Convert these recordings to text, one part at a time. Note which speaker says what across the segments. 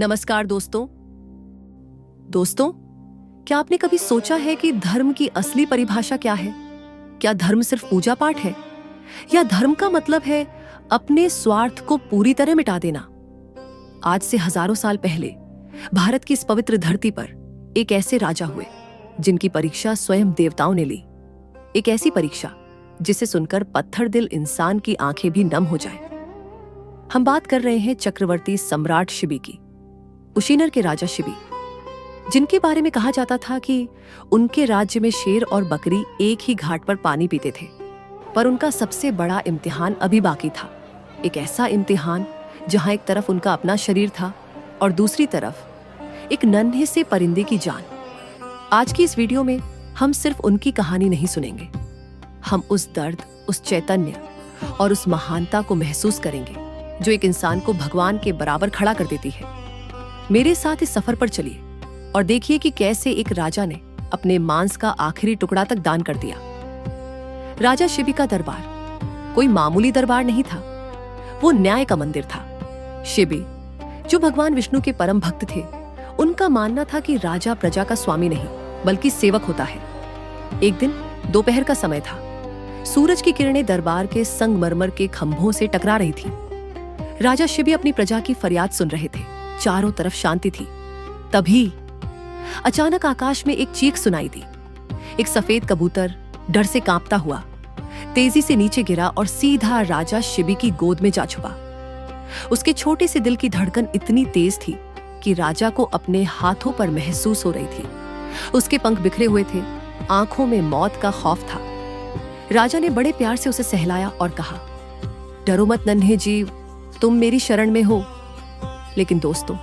Speaker 1: नमस्कार दोस्तों। क्या आपने कभी सोचा है कि धर्म की असली परिभाषा क्या है? क्या धर्म सिर्फ पूजा पाठ है, या धर्म का मतलब है अपने स्वार्थ को पूरी तरह मिटा देना? आज से हजारों साल पहले भारत की इस पवित्र धरती पर एक ऐसे राजा हुए जिनकी परीक्षा स्वयं देवताओं ने ली। एक ऐसी परीक्षा जिसे सुनकर पत्थर दिल इंसान की आंखें भी नम हो जाए। हम बात कर रहे हैं चक्रवर्ती सम्राट शिबी की, कुशीनर के राजा शिबी, जिनके बारे में कहा जाता था कि उनके राज्य में शेर और बकरी एक ही घाट पर पानी पीते थे। पर उनका सबसे बड़ा इम्तिहान अभी बाकी था। एक ऐसा इम्तिहान जहां एक तरफ उनका अपना शरीर था और दूसरी तरफ एक नन्हे से परिंदे की जान। आज की इस वीडियो में हम सिर्फ उनकी कहानी नहीं सुनेंगे, हम उस दर्द, उस चैतन्य और उस महानता को महसूस करेंगे जो एक इंसान को भगवान के बराबर खड़ा कर देती है। मेरे साथ इस सफर पर चलिए और देखिए कि कैसे एक राजा ने अपने मांस का आखिरी टुकड़ा तक दान कर दिया। राजा शिबी का दरबार कोई मामूली दरबार नहीं था, वो न्याय का मंदिर था। शिबी, जो भगवान विष्णु के परम भक्त थे, उनका मानना था कि राजा प्रजा का स्वामी नहीं बल्कि सेवक होता है। एक दिन दोपहर का समय था। सूरज की किरणें दरबार के संगमरमर के खंभों से टकरा रही थी। राजा शिबी अपनी प्रजा की फरियाद सुन रहे थे। चारों तरफ शांति थी। तभी अचानक आकाश में एक चीख सुनाई दी। एक सफेद कबूतर डर से कांपता हुआ तेजी से नीचे गिरा और सीधा राजा शिबी की गोद में जा छुपा। उसके छोटे से दिल की धड़कन इतनी तेज थी कि राजा को अपने हाथों पर महसूस हो रही थी। उसके पंख बिखरे हुए थे, आंखों में मौत का खौफ था। राजा ने बड़े प्यार से उसे सहलाया और कहा, डरो मत नन्हे जीव, तुम मेरी शरण में हो। लेकिन दोस्तों,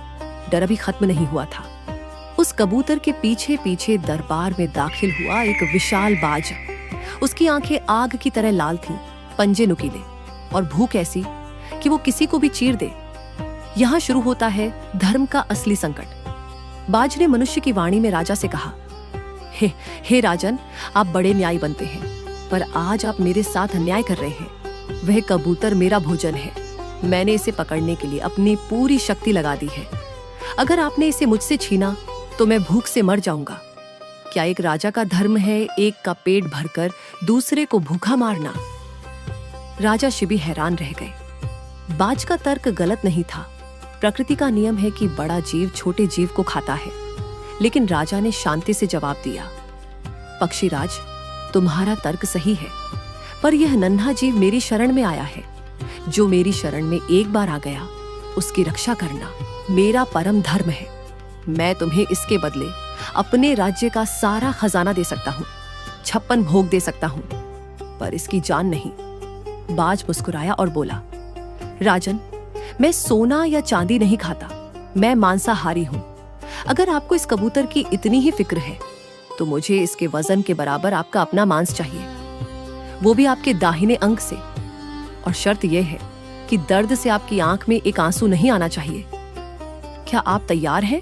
Speaker 1: डर अभी खत्म नहीं हुआ था। उस कबूतर के पीछे पीछे दरबार में दाखिल हुआ एक विशाल बाज। उसकी आंखें आग की तरह लाल थीं, पंजे नुकीले और भूख ऐसी कि वो किसी को भी चीर दे। यहां शुरू होता है धर्म का असली संकट। बाज ने मनुष्य की वाणी में राजा से कहा, हे राजन, आप बड़े न्यायी बनते हैं, पर आज आप मेरे साथ अन्याय कर रहे हैं। वह कबूतर मेरा भोजन है, मैंने इसे पकड़ने के लिए अपनी पूरी शक्ति लगा दी है। अगर आपने इसे मुझसे छीना तो मैं भूख से मर जाऊंगा। क्या एक राजा का धर्म है एक का पेट भरकर दूसरे को भूखा मारना? राजा शिबी हैरान रह गए। बाज का तर्क गलत नहीं था। प्रकृति का नियम है कि बड़ा जीव छोटे जीव को खाता है। लेकिन राजा ने शांति से जवाब दिया, पक्षीराज, तुम्हारा तर्क सही है, पर यह नन्हा जीव मेरी शरण में आया है। जो मेरी शरण में एक बार आ गया, उसकी रक्षा करना मेरा परम धर्म है। मैं तुम्हें इसके बदले अपने राज्य का सारा खजाना दे सकता हूँ, 56 भोग दे सकता हूँ, पर इसकी जान नहीं। बाज मुस्कुराया और बोला, राजन, मैं सोना या चांदी नहीं खाता, मैं मांसाहारी हूँ। अगर आपको इस कबूतर की इतनी ही फिक्र है तो मुझे इसके वजन के बराबर आपका अपना मांस चाहिए, वो भी आपके दाहिने अंग से। और शर्त यह है कि दर्द से आपकी आंख में एक आंसू नहीं आना चाहिए। क्या आप तैयार हैं?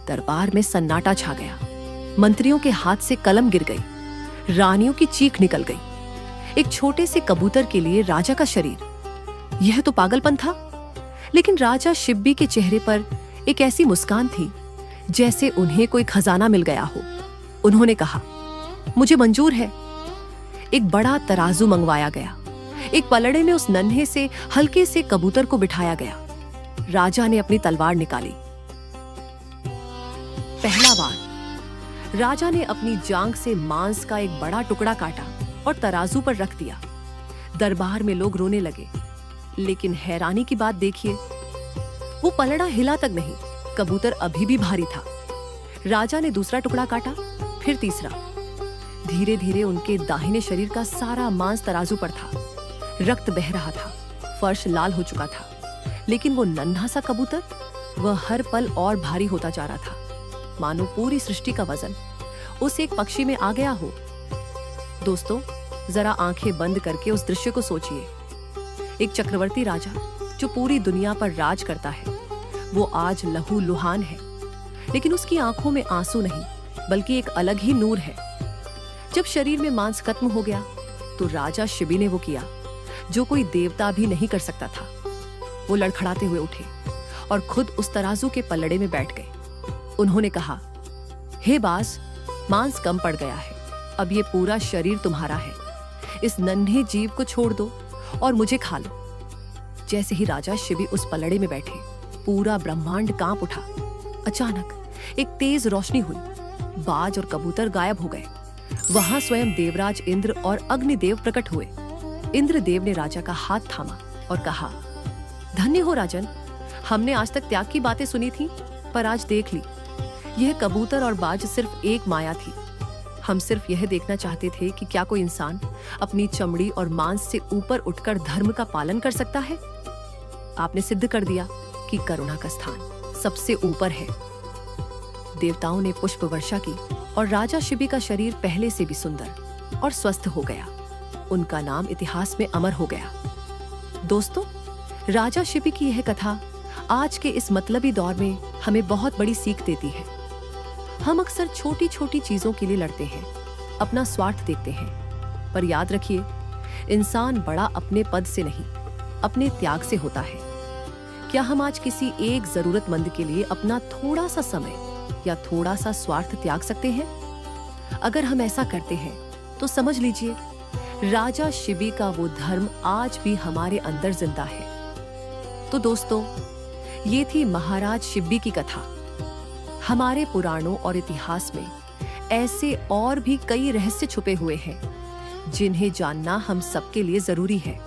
Speaker 1: दरबार में सन्नाटा छा गया। मंत्रियों के हाथ से कलम गिर गई, रानियों की चीख निकल गई। एक छोटे से कबूतर के लिए राजा का शरीर, यह तो पागलपन था। लेकिन राजा शिबी के चेहरे पर एक ऐसी मुस्कान थी जैसे उन्हें कोई खजाना मिल गया हो। उन्होंने कहा, मुझे मंजूर है। एक बड़ा तराजू मंगवाया गया। एक पलड़े में उस नन्हे से हल्के से कबूतर को बिठाया गया। राजा ने अपनी तलवार निकाली। पहला बार राजा ने अपनी जांघ से मांस का एक बड़ा टुकड़ा काटा और तराजू पर रख दिया। दरबार में लोग रोने लगे। लेकिन हैरानी की बात देखिए, वो पलड़ा हिला तक नहीं। कबूतर अभी भी भारी था। राजा ने दूसरा टुकड़ा काटा, फिर तीसरा। धीरे धीरे उनके दाहिने शरीर का सारा मांस तराजू पर था। रक्त बह रहा था, फर्श लाल हो चुका था। लेकिन वो नन्हा सा कबूतर, वह हर पल और भारी होता जा रहा था, मानो पूरी सृष्टि का वजन उस एक पक्षी में आ गया हो। दोस्तों, जरा आंखें बंद करके उस दृश्य को सोचिए। एक चक्रवर्ती राजा जो पूरी दुनिया पर राज करता है, वो आज लहू लुहान है। लेकिन उसकी आंखों में आंसू नहीं, बल्कि एक अलग ही नूर है। जब शरीर में मांस खत्म हो गया तो राजा शिबी ने वो किया जो कोई देवता भी नहीं कर सकता था। वो लड़खड़ाते हुए उठे और खुद उस तराजू के पल्लड़े में बैठ गए। उन्होंने कहा, हे बास, मांस कम पड़ गया है, अब ये पूरा शरीर तुम्हारा है। इस नन्हे जीव को छोड़ दो और मुझे खा लो। जैसे ही राजा शिबी उस पलड़े में बैठे, पूरा ब्रह्मांड कांप उठा। अचानक एक तेज रोशनी हुई, बाज और कबूतर गायब हो गए। वहां स्वयं देवराज इंद्र और अग्निदेव प्रकट हुए। इंद्रदेव ने राजा का हाथ थामा और कहा, धन्य हो राजन, हमने आज तक त्याग की बातें सुनी थी, पर आज देख ली। यह कबूतर और बाज सिर्फ एक माया थी। हम सिर्फ यह देखना चाहते थे कि क्या कोई इंसान अपनी चमड़ी और मांस से ऊपर उठकर धर्म का पालन कर सकता है। आपने सिद्ध कर दिया कि करुणा का स्थान सबसे ऊपर है। देवताओं ने पुष्प वर्षा की और राजा शिबी का शरीर पहले से भी सुंदर और स्वस्थ हो गया। उनका नाम इतिहास में अमर हो गया। दोस्तों, राजा शिबी की यह कथा आज के इस मतलबी दौर में हमें बहुत बड़ी सीख देती है। हम अक्सर छोटी छोटी चीजों के लिए लड़ते हैं, अपना स्वार्थ देखते हैं, पर याद रखिए, इंसान बड़ा अपने पद से नहीं, अपने त्याग से होता है। क्या हम आज किसी एक जरूरतमंद के लिए अपना थोड़ा सा समय या थोड़ा सा स्वार्थ त्याग सकते हैं? अगर हम ऐसा करते हैं तो समझ लीजिए, राजा शिबी का वो धर्म आज भी हमारे अंदर जिंदा है। तो दोस्तों, ये थी महाराज शिबी की कथा। हमारे पुराणों और इतिहास में ऐसे और भी कई रहस्य छुपे हुए हैं, जिन्हें जानना हम सबके लिए जरूरी है।